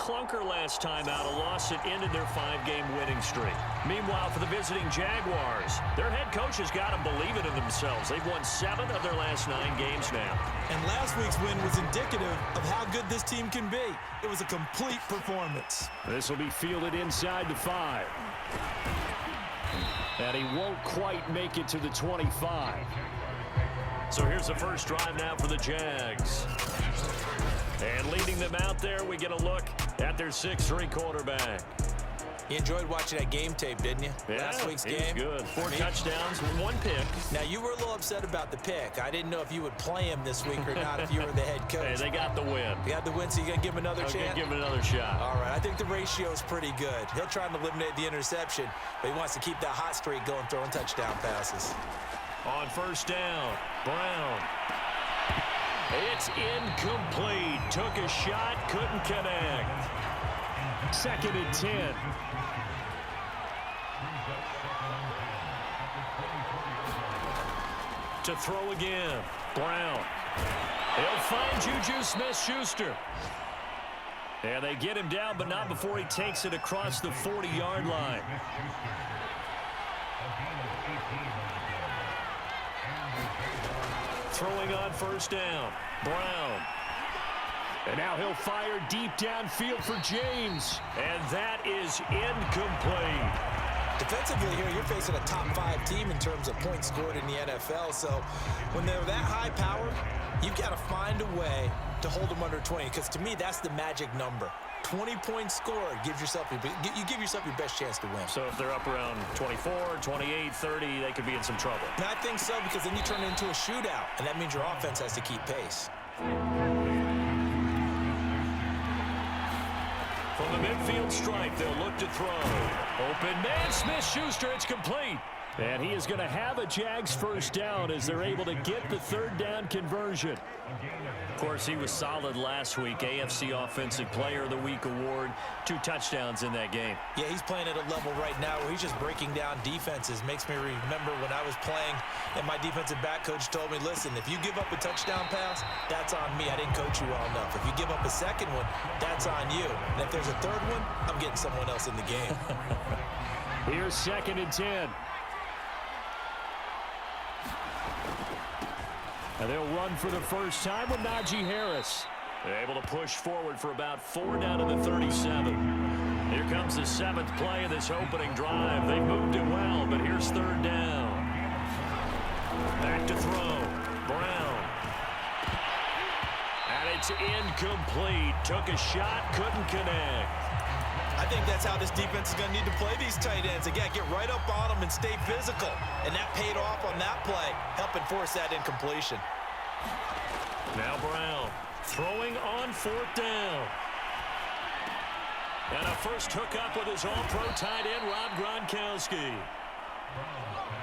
clunker last time out, a loss that ended their 5-game winning streak. Meanwhile, for the visiting Jaguars, their head coach has got them believing in themselves. They've won 7 of their last 9 games now. And last week's win was indicative of how good this team can be. It was a complete performance. This will be fielded inside the 5. And he won't quite make it to the 25. So here's the first drive now for the Jags. And leading them out there, we get a look at their 6'3" quarterback. You enjoyed watching that game tape, didn't you? Yeah, Last week's game. It was good. 4 touchdowns, 1 pick. Now, you were a little upset about the pick. I didn't know if you would play him this week or not if you were the head coach. Hey, they got the win. You got the win, so you got to give him another chance? Give him another shot. All right, I think the ratio is pretty good. He'll try and eliminate the interception, but he wants to keep that hot streak going, throwing touchdown passes. On first down, Brown. It's incomplete. Took a shot, couldn't connect. 2nd and 10. To throw again, Brown. He'll find Juju Smith-Schuster. And they get him down, but not before he takes it across the 40-yard line. Throwing on first down, Brown. And now he'll fire deep downfield for James. And that is incomplete. Defensively here, you're facing a top 5 team in terms of points scored in the NFL. So when they're that high powered, you've got to find a way to hold them under 20. Because to me, that's the magic number. 20 points scored, you give yourself your best chance to win. So if they're up around 24, 28, 30, they could be in some trouble. And I think so, because then you turn it into a shootout, and that means your offense has to keep pace. From the midfield stripe, they'll look to throw. Open man, Smith-Schuster, it's complete. And he is going to have a Jags first down as they're able to get the 3rd down conversion. Of course, he was solid last week. AFC Offensive Player of the Week award. 2 touchdowns in that game. Yeah, he's playing at a level right now where he's just breaking down defenses. Makes me remember when I was playing and my defensive back coach told me, listen, if you give up a touchdown pass, that's on me. I didn't coach you well enough. If you give up a second one, that's on you. And if there's a 3rd one, I'm getting someone else in the game. Here's 2nd and 10. And they'll run for the first time with Najee Harris. They're able to push forward for about 4 down to the 37. Here comes the 7th play of this opening drive. They moved it well, but here's 3rd down. Back to throw. Brown. And it's incomplete. Took a shot, couldn't connect. I think that's how this defense is going to need to play these tight ends. Again, get right up on them and stay physical. And that paid off on that play, helping force that incompletion. Now Brown throwing on 4th down. And a first hookup with his all-pro tight end, Rob Gronkowski.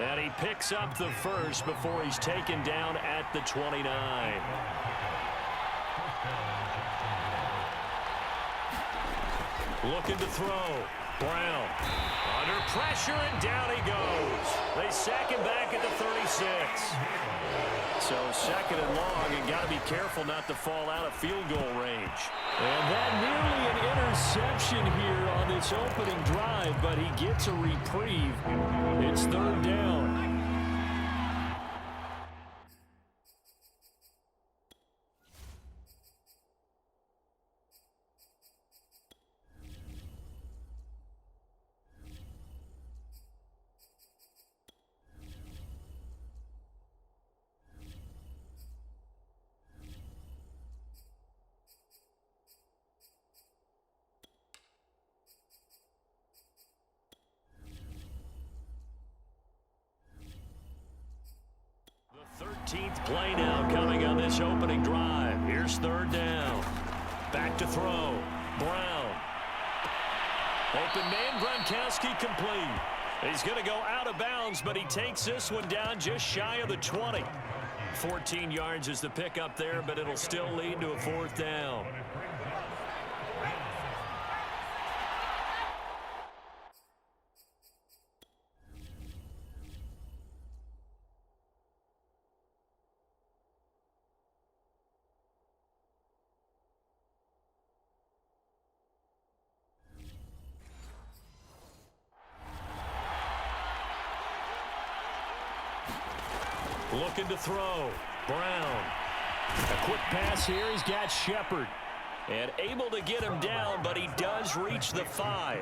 And he picks up the first before he's taken down at the 29. Looking to throw. Brown under pressure, and down he goes. They sack him back at the 36. So 2nd and long, and got to be careful not to fall out of field goal range. And that nearly an interception here on this opening drive, but he gets a reprieve. It's 3rd down. The 13th play now coming on this opening drive. Here's 3rd down. Back to throw. Brown. Open man, Gronkowski complete. He's going to go out of bounds, but he takes this one down just shy of the 20. 14 yards is the pickup there, but it'll still lead to a 4th down. Looking to throw. Brown. A quick pass here. He's got Shepard. And able to get him down, but he does reach the 5.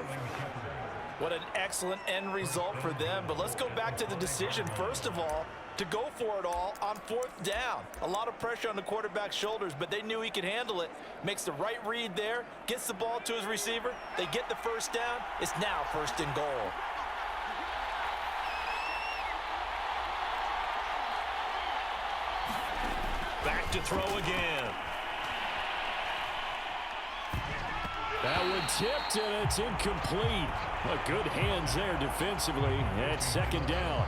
What an excellent end result for them. But let's go back to the decision, first of all, to go for it all on 4th down. A lot of pressure on the quarterback's shoulders, but they knew he could handle it. Makes the right read there, gets the ball to his receiver. They get the first down. It's now 1st and goal. Back to throw again. That one tipped, and it's incomplete. Good hands there defensively at 2nd down.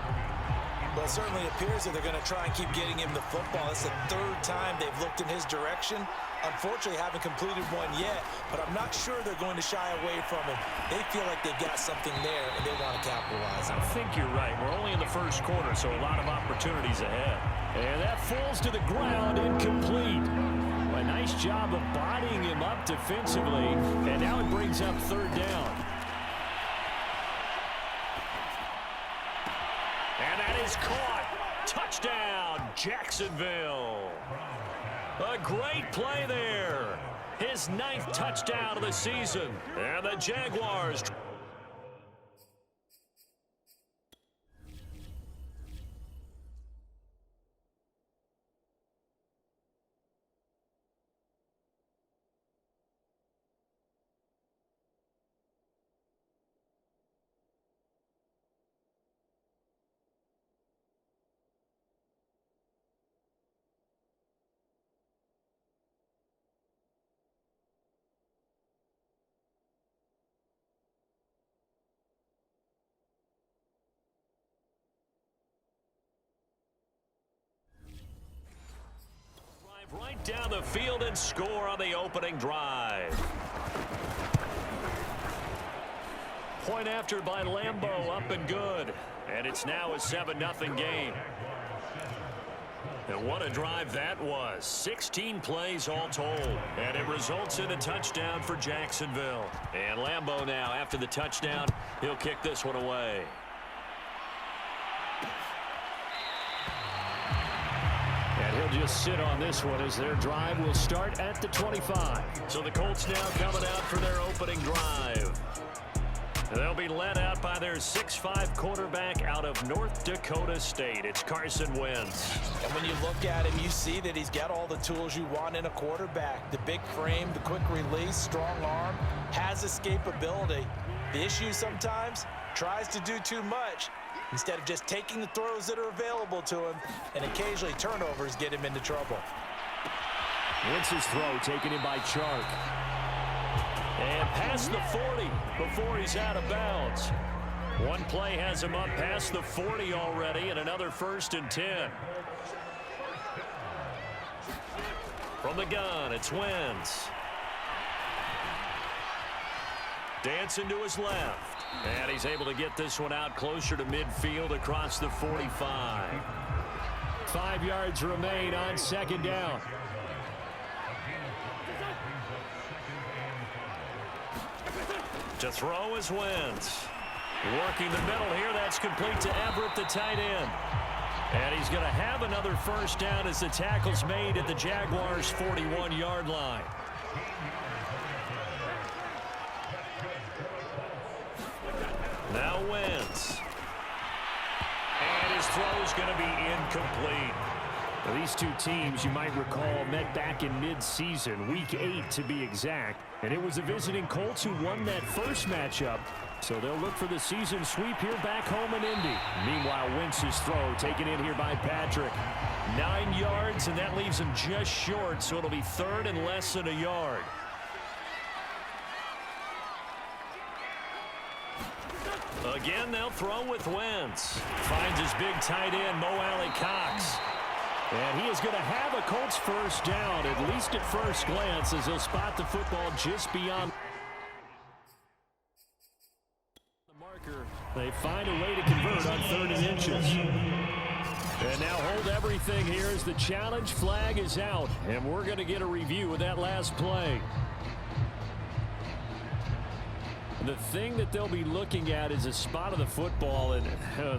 Well, it certainly appears that they're going to try and keep getting him the football. It's the 3rd time they've looked in his direction. Unfortunately, haven't completed one yet, but I'm not sure they're going to shy away from him. They feel like they've got something there, and they want to capitalize on it. I think you're right. We're only in the 1st quarter, so a lot of opportunities ahead. And that falls to the ground, incomplete. A nice job of bodying him up defensively, and now it brings up 3rd down. And that is caught. Touchdown, Jacksonville. A great play there. His 9th touchdown of the season. And the Jaguars. Right down the field and score on the opening drive. Point after by Lambeau, up and good. And it's now a 7-0 game. And what a drive that was. 16 plays all told. And it results in a touchdown for Jacksonville. And Lambeau now, after the touchdown, he'll kick this one away. And he'll just sit on this one as their drive will start at the 25. So the Colts now coming out for their opening drive. They'll be led out by their 6'5" quarterback out of North Dakota State. It's Carson Wentz. And when you look at him, you see that he's got all the tools you want in a quarterback. The big frame, the quick release, strong arm, has escapability. The issue sometimes, tries to do too much instead of just taking the throws that are available to him, and occasionally turnovers get him into trouble. Wentz's throw taken in by Chark. And past the 40 before he's out of bounds. One play has him up past the 40 already, and another 1st and 10. From the gun, it's Wentz. Dancing to his left. And he's able to get this one out closer to midfield across the 45. 5 yards remain on 2nd down. To throw is Wentz. Working the middle here. That's complete to Everett, the tight end. And he's going to have another 1st down as the tackle's made at the Jaguars' 41-yard line. Now Wentz. And his throw is going to be incomplete. Well, these two teams, you might recall, met back in mid-season, Week 8 to be exact. And it was the visiting Colts who won that first matchup. So they'll look for the season sweep here back home in Indy. Meanwhile, Wentz's throw taken in here by Patrick. 9 yards, and that leaves him just short, so it'll be 3rd and less than a yard. Again, they'll throw with Wentz. Finds his big tight end, Mo Alley-Cox. And he is going to have a Colts 1st down, at least at first glance, as he'll spot the football just beyond the marker. They find a way to convert on 3rd and inches. And now hold everything here as the challenge flag is out. And we're going to get a review of that last play. The thing that they'll be looking at is a spot of the football, and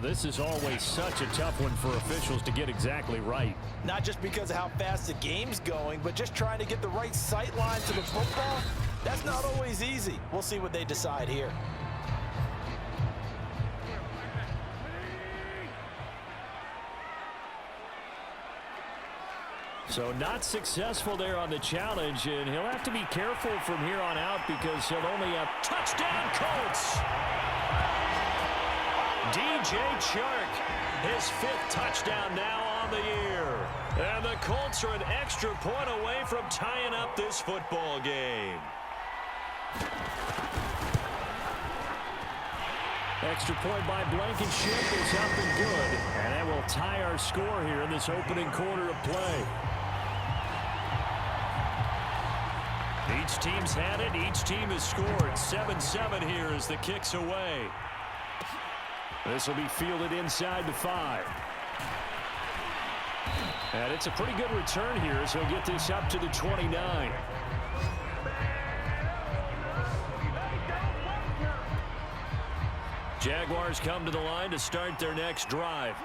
this is always such a tough one for officials to get exactly right. Not just because of how fast the game's going, but just trying to get the right sight line to the football. That's not always easy. We'll see what they decide here. So not successful there on the challenge, and he'll have to be careful from here on out because he'll only have touchdown Colts. DJ Chark, his 5th touchdown now on the year. And the Colts are an extra point away from tying up this football game. Extra point by Blankenship is up and good. And that will tie our score here in this opening quarter of play. Each team's had it. Each team has scored. 7-7 here as the kick's away. This will be fielded inside the 5. And it's a pretty good return here, so he'll get this up to the 29. Jaguars come to the line to start their next drive.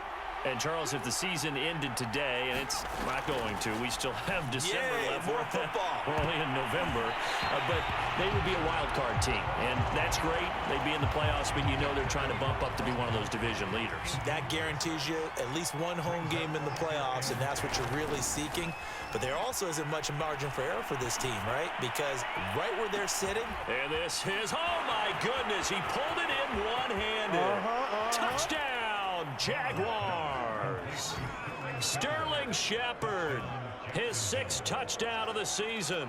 And, Charles, if the season ended today, and it's not going to, we still have December left. More football. We're only in November. But they would be a wild card team. And that's great. They'd be in the playoffs, but you know they're trying to bump up to be one of those division leaders. That guarantees you at least one home game in the playoffs, and that's what you're really seeking. But there also isn't much margin for error for this team, right? Because right where they're sitting. And this is, oh, my goodness, he pulled it in one-handed. Touchdown, Jaguars. Sterling Shepard, his 6th touchdown of the season.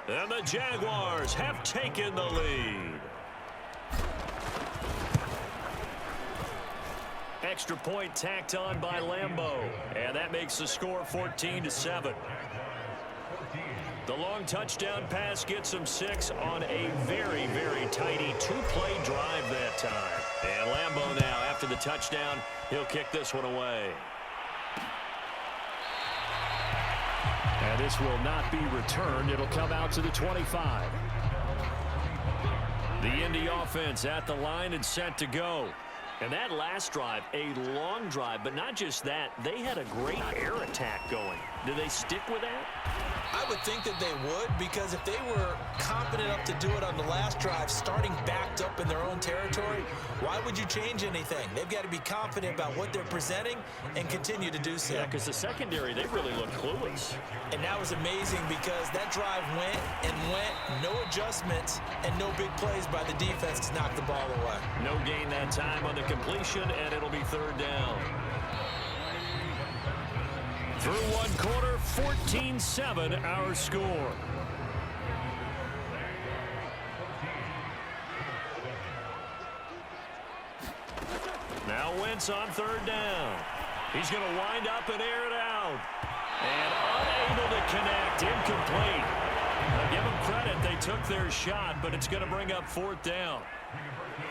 And the Jaguars have taken the lead. Extra point tacked on by Lambeau. And that makes the score 14-7. The long touchdown pass gets him 6 on a very, very tidy 2-play drive that time. And Lambeau now, after the touchdown, he'll kick this one away. And this will not be returned. It'll come out to the 25. The Indy offense at the line and set to go. And that last drive, a long drive, but not just that. They had a great air attack going. Do they stick with that? I would think that they would, because if they were confident enough to do it on the last drive, starting backed up in their own territory, why would you change anything? They've got to be confident about what they're presenting and continue to do so. Yeah, because the secondary, they really look clueless. And that was amazing because that drive went and went, no adjustments, and no big plays by the defense to knock the ball away. No gain that time on the completion, and it'll be 3rd down. Through one quarter, 14-7 our score. Now Wentz on 3rd down. He's going to wind up and air it out. And unable to connect, incomplete. Now give them credit, they took their shot, but it's going to bring up 4th down.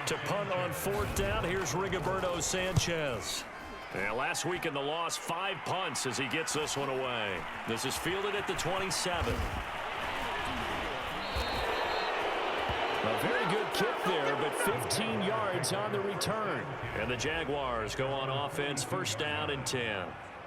To punt on 4th down, here's Rigoberto Sanchez. And last week in the loss, 5 punts as he gets this one away. This is fielded at the 27. A very good kick there, but 15 yards on the return. And the Jaguars go on offense, 1st down and 10.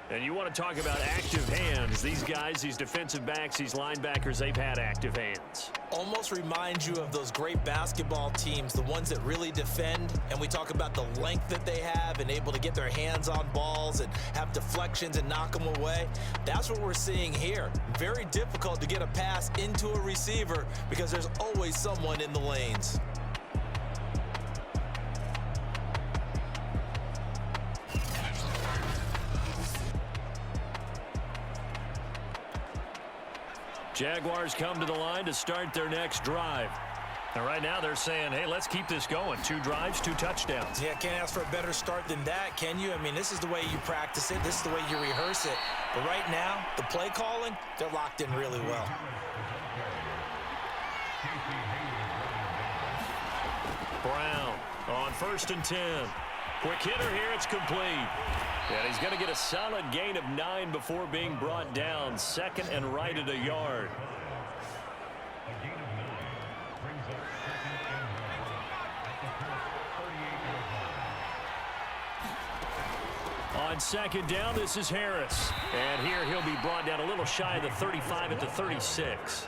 And you want to talk about active hands. These guys, these defensive backs, these linebackers, they've had active hands. Almost reminds you of those great basketball teams, the ones that really defend. And we talk about the length that they have and able to get their hands on balls and have deflections and knock them away. That's what we're seeing here. Very difficult to get a pass into a receiver because there's always someone in the lanes. Jaguars come to the line to start their next drive. And right now they're saying, hey, let's keep this going. 2 drives, 2 touchdowns. Yeah, can't ask for a better start than that, can you? I mean, this is the way you practice it. This is the way you rehearse it. But right now, the play calling, they're locked in really well. Brown on 1st and 10. Quick hitter here, it's complete. And he's going to get a solid gain of 9 before being brought down. 2nd and right at a yard. On second down, this is Harris. And here he'll be brought down a little shy of the 35 at the 36.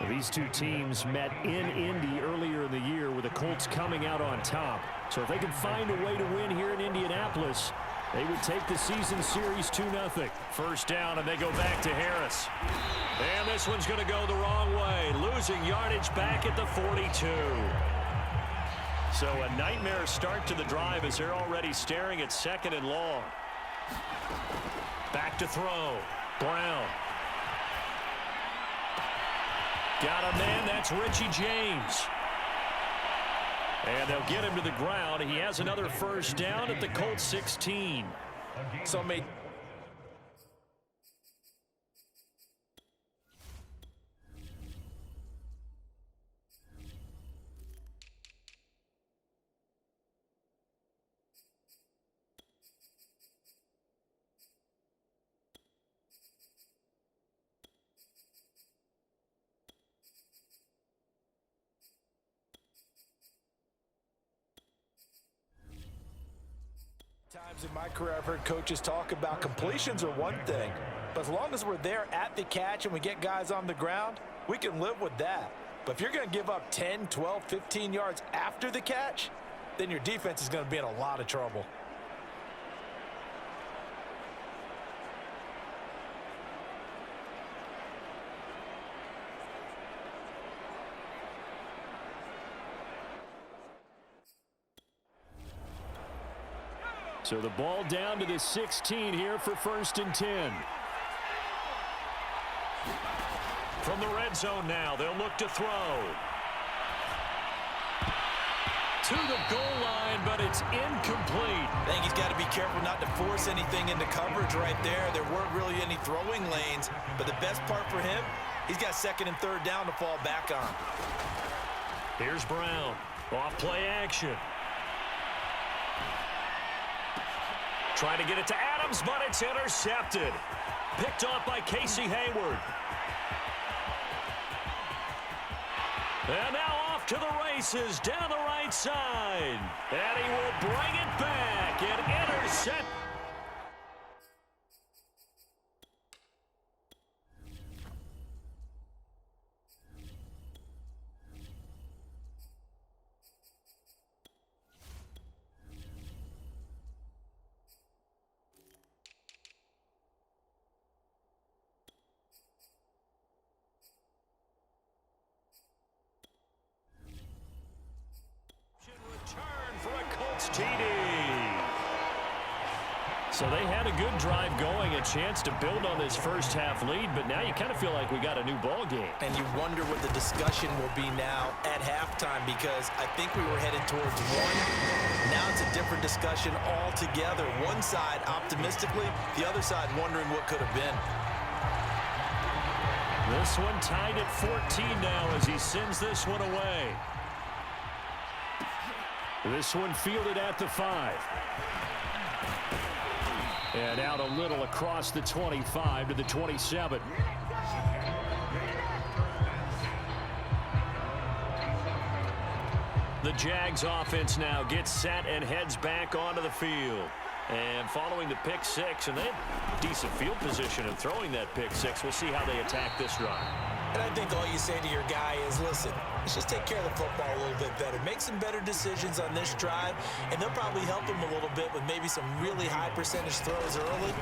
These two teams met in Indy earlier in the year with the Colts coming out on top. So if they can find a way to win here in Indianapolis, they would take the season series 2-0. First down, and they go back to Harris. And this one's going to go the wrong way, losing yardage back at the 42. So a nightmare start to the drive as they're already staring at second and long. Back to throw. Brown. Got a man, that's Richie James. And they'll get him to the ground. He has another first down at the Colts 16. So many. Times in my career I've heard coaches talk about completions are one thing, but as long as we're there at the catch and we get guys on the ground, we can live with that. But if you're going to give up 10, 12, 15 yards after the catch, then your defense is going to be in a lot of trouble. So the ball down to the 16 here for 1st and 10. From the red zone now, they'll look to throw. To the goal line, but it's incomplete. I think he's got to be careful not to force anything into coverage right there. There weren't really any throwing lanes, but the best part for him, he's got 2nd and 3rd down to fall back on. Here's Brown. Off play action. Trying to get it to Adams, but it's intercepted. Picked off by Casey Hayward. And now off to the races down the right side. And he will bring it back and intercept. TD. So they had a good drive going, a chance to build on this first half lead, but now you kind of feel like we got a new ball game. And you wonder what the discussion will be now at halftime, because I think we were headed towards one. Now it's a different discussion altogether. One side optimistically, the other side wondering what could have been. This one tied at 14 now as he sends this one away. This one fielded at the 5. And out a little across the 25 to the 27. The Jags offense now gets set and heads back onto the field. And following the pick 6, and they have decent field position in throwing that pick 6. We'll see how they attack this run. And I think all you say to your guy is, listen, let's just take care of the football a little bit better. Make some better decisions on this drive, and they'll probably help him a little bit with maybe some really high percentage throws early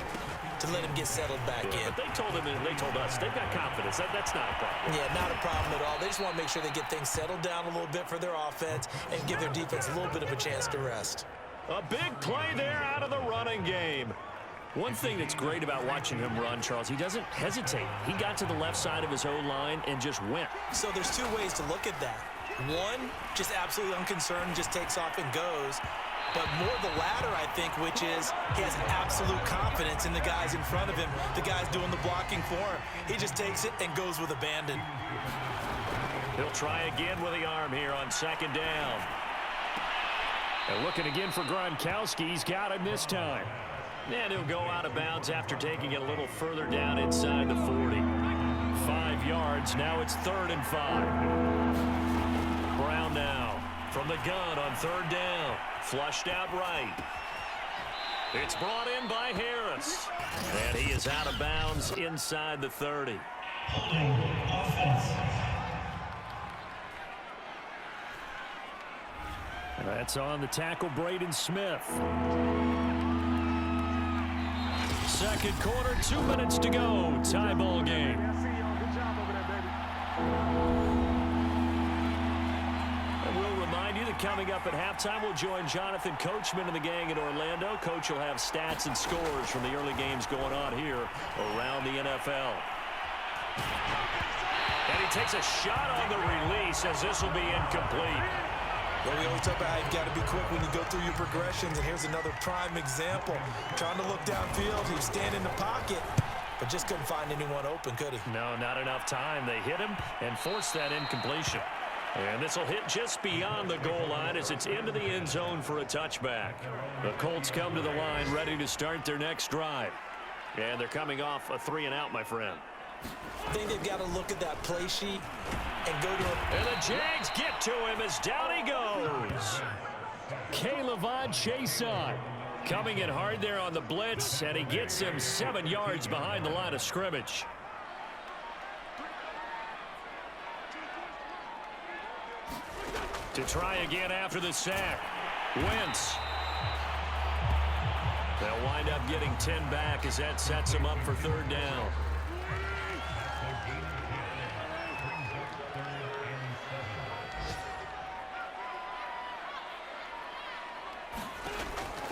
to let him get settled back in. But they told him, and they told us, they've got confidence. That's not a problem. Yeah, not a problem at all. They just want to make sure they get things settled down a little bit for their offense and give their defense a little bit of a chance to rest. A big play there out of the running game. One thing that's great about watching him run, Charles, he doesn't hesitate. He got to the left side of his O-line and just went. So there's two ways to look at that. One, just absolutely unconcerned, just takes off and goes. But more the latter, I think, which is he has absolute confidence in the guys in front of him, the guys doing the blocking for him. He just takes it and goes with abandon. He'll try again with the arm here on 2nd down. And looking again for Gronkowski. He's got him this time. And he'll go out of bounds after taking it a little further down inside the 40. 5 yards. Now it's 3rd and 5. Brown now from the gun on 3rd down. Flushed out right. It's brought in by Harris. And he is out of bounds inside the 30. Holding offense. That's on the tackle, Braden Smith. Second quarter, 2 minutes to go. Tie ball game. And we'll remind you that coming up at halftime, we'll join Jonathan Coachman and the gang in Orlando. Coach will have stats and scores from the early games going on here around the NFL. And he takes a shot on the release as this will be incomplete. Well, we always talk about how you've got to be quick when you go through your progressions, and here's another prime example. Trying to look downfield, he was standing in the pocket, but just couldn't find anyone open, could he? No, not enough time. They hit him and forced that incompletion. And this will hit just beyond the goal line as it's into the end zone for a touchback. The Colts come to the line ready to start their next drive. And they're coming off a 3-and-out, my friend. I think they've got to look at that play sheet and go to him. And the Jags get to him as down he goes. K'Lavon Chaisson coming in hard there on the blitz, and he gets him 7 yards behind the line of scrimmage. To try again after the sack. Wentz. They'll wind up getting 10 back as that sets him up for third down.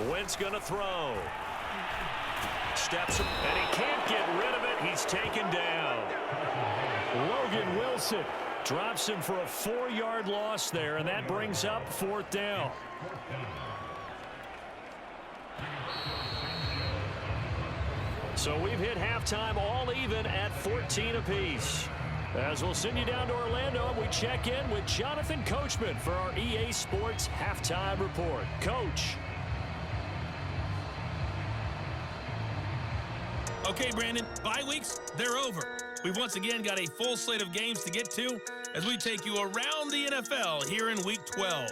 Wentz going to throw. Steps him, and he can't get rid of it. He's taken down. Logan Wilson drops him for a 4-yard loss there, and that brings up fourth down. So we've hit halftime all even at 14 apiece. As we'll send you down to Orlando, we check in with Jonathan Coachman for our EA Sports Halftime Report. Coach. Okay, Brandon, bye weeks, they're over. We've once again got a full slate of games to get to as we take you around the NFL here in Week 12.